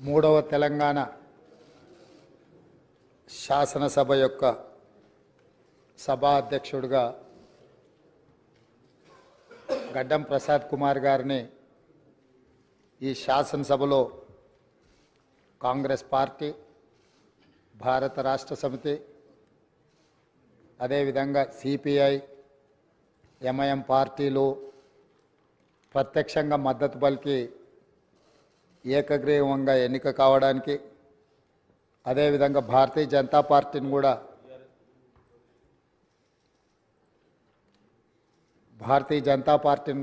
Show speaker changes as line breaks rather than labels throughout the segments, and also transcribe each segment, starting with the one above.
మూడవ తెలంగాణ శాసనసభ యొక్క సభా అధ్యక్షుడిగా గడ్డం ప్రసాద్ కుమార్ గారిని ఈ శాసనసభలో కాంగ్రెస్ పార్టీ, భారత రాష్ట్ర సమితి, అదేవిధంగా సిపిఐ, ఎంఐఎం పార్టీలు ప్రత్యక్షంగా మద్దతు పలికి ఏకగ్రీవంగా ఎన్నిక కావడానికి, అదేవిధంగా భారతీయ జనతా పార్టీని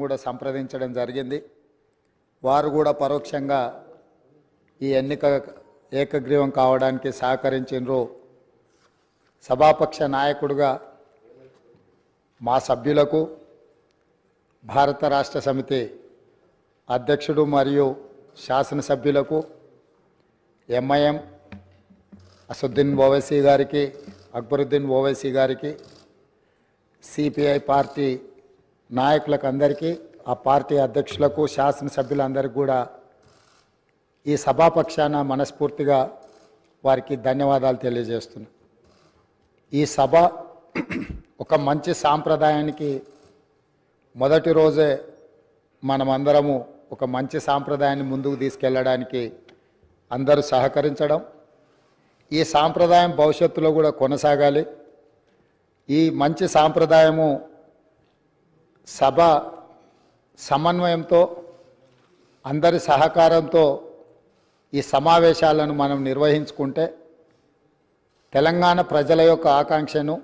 కూడా సంప్రదించడం జరిగింది. వారు కూడా పరోక్షంగా ఈ ఎన్నిక ఏకగ్రీవం కావడానికి సహకరించారు. సభాపక్ష నాయకుడిగా మా సభ్యులకు, భారత రాష్ట్ర సమితి అధ్యక్షుడు మరియు శాసనసభ్యులకు, ఎంఐఎం అసదుద్దీన్ ఓవైసీ గారికి, అక్బరుద్దీన్ ఓవైసీ గారికి, సిపిఐ పార్టీ నాయకులకు అందరికీ, ఆ పార్టీ అధ్యక్షులకు, శాసనసభ్యులందరికీ కూడా ఈ సభాపక్షాన మనస్ఫూర్తిగా వారికి ధన్యవాదాలు తెలియజేస్తున్నా. ఈ సభ ఒక మంచి సాంప్రదాయానికి మొదటి రోజే మనమందరము ఒక మంచి సాంప్రదాయాన్ని ముందుకు తీసుకెళ్ళడానికి అందరూ సహకరించడం, ఈ సాంప్రదాయం భవిష్యత్తులో కూడా కొనసాగాలి. ఈ మంచి సాంప్రదాయము సభ సమన్వయంతో, అందరి సహకారంతో ఈ సమావేశాలను మనం నిర్వహించుకుంటే తెలంగాణ ప్రజల యొక్క ఆకాంక్షను,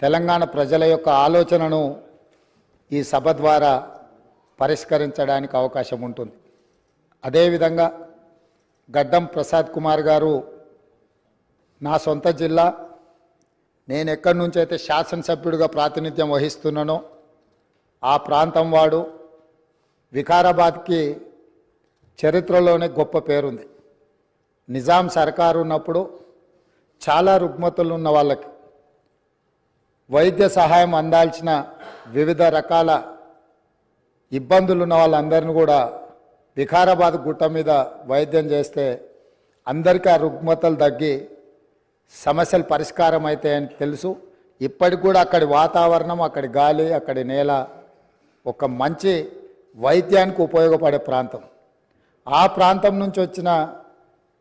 తెలంగాణ ప్రజల యొక్క ఆలోచనను ఈ సభ ద్వారా పరిష్కరించడానికి అవకాశం ఉంటుంది. అదేవిధంగా గడ్డం ప్రసాద్ కుమార్ గారు నా సొంత జిల్లా, నేను ఎక్కడి నుంచి అయితే శాసనసభ్యుడిగా ప్రాతినిధ్యం వహిస్తున్నానో ఆ ప్రాంతం వాడు. వికారాబాద్కి చరిత్రలోనే గొప్ప పేరుంది. నిజాం సర్కారు ఉన్నప్పుడు చాలా రుగ్మతులు ఉన్న వాళ్ళకి వైద్య సహాయం అందాల్సిన వివిధ రకాల ఇబ్బందులు ఉన్న వాళ్ళందరినీ కూడా వికారాబాద్ గుట్ట మీద వైద్యం చేస్తే అందరికీ ఆ రుగ్మతలు తగ్గి సమస్యలు పరిష్కారం అవుతాయని తెలుసు. ఇప్పటికి కూడా అక్కడి వాతావరణం, అక్కడి గాలి, అక్కడి నేల ఒక మంచి వైద్యానికి ఉపయోగపడే ప్రాంతం. ఆ ప్రాంతం నుంచి వచ్చిన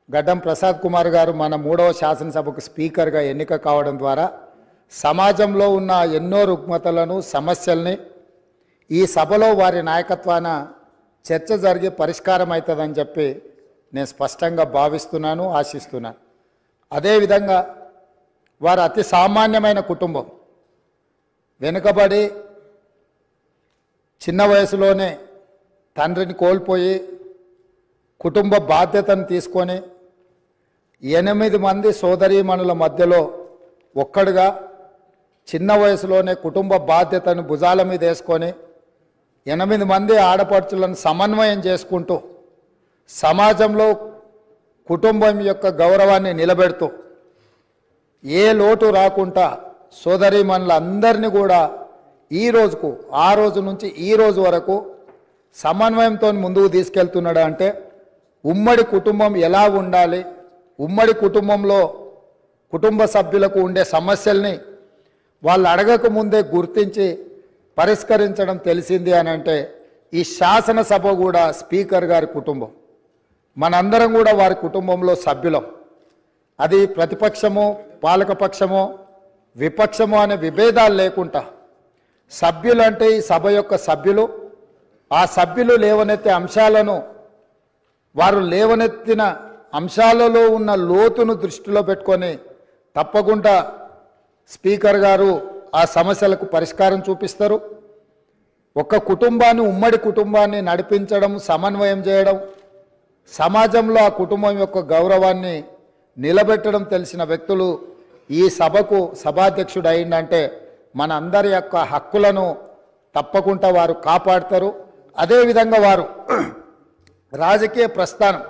గడ్డం ప్రసాద్ కుమార్ గారు మన 3వ శాసనసభకు స్పీకర్గా ఎన్నిక కావడం ద్వారా సమాజంలో ఉన్న ఎన్నో రుగ్మతలను, సమస్యల్ని ఈ సభలో వారి నాయకత్వాన చర్చ జరిగి పరిష్కారం అవుతుందని చెప్పి నేను స్పష్టంగా భావిస్తున్నాను, ఆశిస్తున్నాను. అదేవిధంగా వారు అతి సామాన్యమైన కుటుంబం. వెనుకబడి చిన్న వయసులోనే తండ్రిని కోల్పోయి కుటుంబ బాధ్యతను తీసుకొని 8 మంది సోదరీమణుల మధ్యలో ఒక్కడుగా చిన్న వయసులోనే కుటుంబ బాధ్యతను భుజాల మీద వేసుకొని 8 మంది ఆడపడుచులను సమన్వయం చేసుకుంటూ సమాజంలో కుటుంబం యొక్క గౌరవాన్ని నిలబెడుతూ ఏ లోటు రాకుండా సోదరీమణులందరినీ కూడా ఈ రోజుకు, ఆ రోజు నుంచి ఈ రోజు వరకు సమన్వయంతో ముందుకు తీసుకెళ్తున్నాడు. అంటే ఉమ్మడి కుటుంబం ఎలా ఉండాలి, ఉమ్మడి కుటుంబంలో కుటుంబ సభ్యులకు ఉండే సమస్యల్ని వాళ్ళు అడగకముందే గుర్తించి పరిష్కరించడం తెలిసింది అని అంటే ఈ శాసనసభ కూడా స్పీకర్ గారి కుటుంబం. మనందరం కూడా వారి కుటుంబంలో సభ్యులం. అది ప్రతిపక్షము, పాలకపక్షము, విపక్షము అనే విభేదాలు లేకుండా సభ్యులు అంటే ఈ సభ యొక్క సభ్యులు. ఆ సభ్యులు లేవనెత్తే అంశాలను, వారు లేవనెత్తిన అంశాలలో ఉన్న లోతును దృష్టిలో పెట్టుకొని తప్పకుండా స్పీకర్ గారు ఆ సమస్యలకు పరిష్కారం చూపిస్తారు. ఒక కుటుంబాన్ని, ఉమ్మడి కుటుంబాన్ని నడిపించడం, సమన్వయం చేయడం, సమాజంలో ఆ కుటుంబం యొక్క గౌరవాన్ని నిలబెట్టడం తెలిసిన వ్యక్తులు ఈ సభకు సభాధ్యక్షుడు అయిందంటే మన అందరి యొక్క హక్కులను తప్పకుండా వారు కాపాడతారు. అదేవిధంగా వారు రాజకీయ ప్రస్థానం,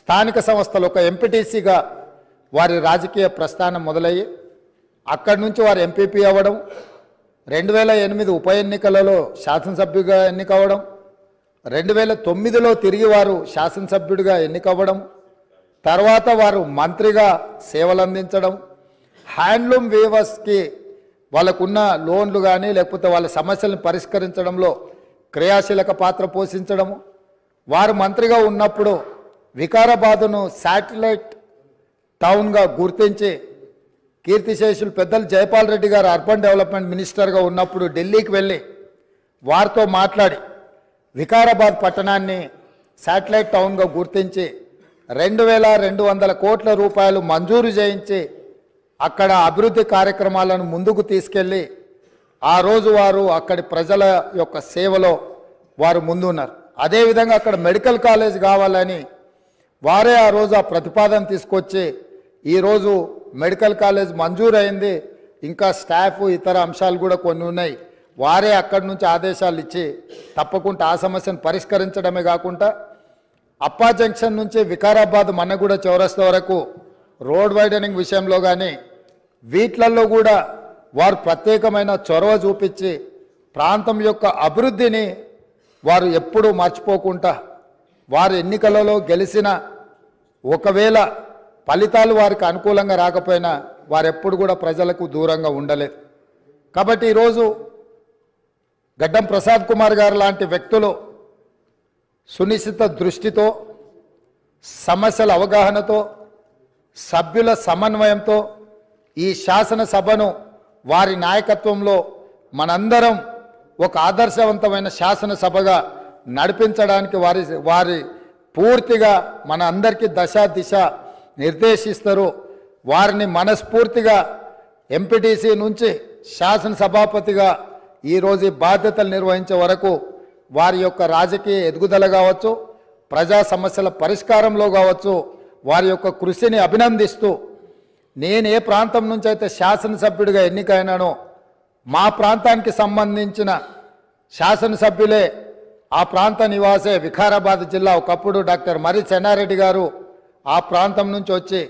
స్థానిక సంస్థలు ఒక ఎంపీటీసీగా వారి రాజకీయ ప్రస్థానం మొదలయ్యి అక్కడి నుంచి వారు ఎంపీపీ అవ్వడం, 2008 ఉప ఎన్నికలలో శాసనసభ్యుగా ఎన్నికవడం, 2009లో తిరిగి వారు శాసనసభ్యుడిగా ఎన్నికవ్వడం, తర్వాత వారు మంత్రిగా సేవలు అందించడం, హ్యాండ్లూమ్ వీవర్స్కి వాళ్ళకున్న లోన్లు కానీ లేకపోతే వాళ్ళ సమస్యలను పరిష్కరించడంలో క్రియాశీలక పాత్ర పోషించడము, వారు మంత్రిగా ఉన్నప్పుడు వికారాబాదును శాటిలైట్ టౌన్గా గుర్తించి కీర్తిశేషులు పెద్దలు జైపాల్ రెడ్డి గారు అర్బన్ డెవలప్మెంట్ మినిస్టర్గా ఉన్నప్పుడు ఢిల్లీకి వెళ్ళి వారితో మాట్లాడి వికారాబాద్ పట్టణాన్ని శాటిలైట్ టౌన్గా గుర్తించి 2200 కోట్ల రూపాయలు మంజూరు చేయించి అక్కడ అభివృద్ధి కార్యక్రమాలను ముందుకు తీసుకెళ్ళి ఆ రోజు వారు అక్కడి ప్రజల యొక్క సేవలో వారు ముందున్నారు. అదేవిధంగా అక్కడ మెడికల్ కాలేజ్ కావాలని వారే ఆ రోజు ఆ ప్రతిపాదన తీసుకొచ్చి ఈరోజు మెడికల్ కాలేజ్ మంజూరైంది. ఇంకా స్టాఫ్ ఇతర అంశాలు కూడా కొన్ని ఉన్నాయి. వారే అక్కడి నుంచి ఆదేశాలు ఇచ్చి తప్పకుండా ఆ సమస్యను పరిష్కరించడమే కాకుండా అప్పా జంక్షన్ నుంచి వికారాబాద్ మన్నగూడ చౌరస్తా వరకు రోడ్ వైడనింగ్ విషయంలో కానీ వీట్లలో కూడా వారు ప్రత్యేకమైన చొరవ చూపించి ప్రాంతం యొక్క అభివృద్ధిని వారు ఎప్పుడూ మర్చిపోకుండా వారు ఎన్నికలలో గెలిచిన ఒకవేళ ఫలితాలు వారికి అనుకూలంగా రాకపోయినా వారెప్పుడు కూడా ప్రజలకు దూరంగా ఉండలేదు. కాబట్టి ఈరోజు గడ్డం ప్రసాద్ కుమార్ గారు లాంటి వ్యక్తులు సునిశ్చిత దృష్టితో, సమస్యల అవగాహనతో, సభ్యుల సమన్వయంతో ఈ శాసనసభను వారి నాయకత్వంలో మనందరం ఒక ఆదర్శవంతమైన శాసనసభగా నడిపించడానికి వారి పూర్తిగా మన అందరికీ దశ దిశ నిర్దేశిస్తారు. వారిని మనస్ఫూర్తిగా ఎంపీటీసీ నుంచి శాసనసభాపతిగా ఈరోజు బాధ్యతలు నిర్వహించే వరకు వారి యొక్క రాజకీయ ఎదుగుదల కావచ్చు, ప్రజా సమస్యల పరిష్కారంలో కావచ్చు, వారి యొక్క కృషిని అభినందిస్తూ నేను ఏ ప్రాంతం నుంచి అయితే శాసనసభ్యుడిగా ఎన్నికైనానో మా ప్రాంతానికి సంబంధించిన శాసనసభ్యులే, ఆ ప్రాంత నివాసే వికారాబాద్ జిల్లా ఒకప్పుడు డాక్టర్ మరి చెన్నారెడ్డి గారు ఆ ప్రాంతం నుంచి వచ్చి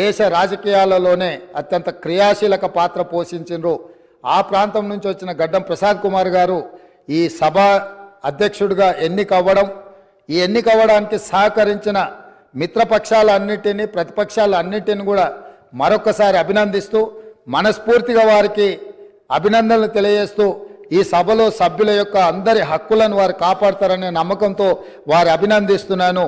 దేశ రాజకీయాలలోనే అత్యంత క్రియాశీలక పాత్ర పోషించారు. ఆ ప్రాంతం నుంచి వచ్చిన గడ్డం ప్రసాద్ కుమార్ గారు ఈ సభ అధ్యక్షుడిగా ఎన్నికవ్వడం, ఈ ఎన్నికవ్వడానికి సహకరించిన మిత్రపక్షాలన్నిటినీ ప్రతిపక్షాలన్నిటిని కూడా మరొకసారి అభినందిస్తూ మనస్ఫూర్తిగా వారికి అభినందనలు తెలియజేస్తూ ఈ సభలో సభ్యుల యొక్క అందరి హక్కులను వారు కాపాడతారనే నమ్మకంతో వారు అభినందిస్తున్నాను.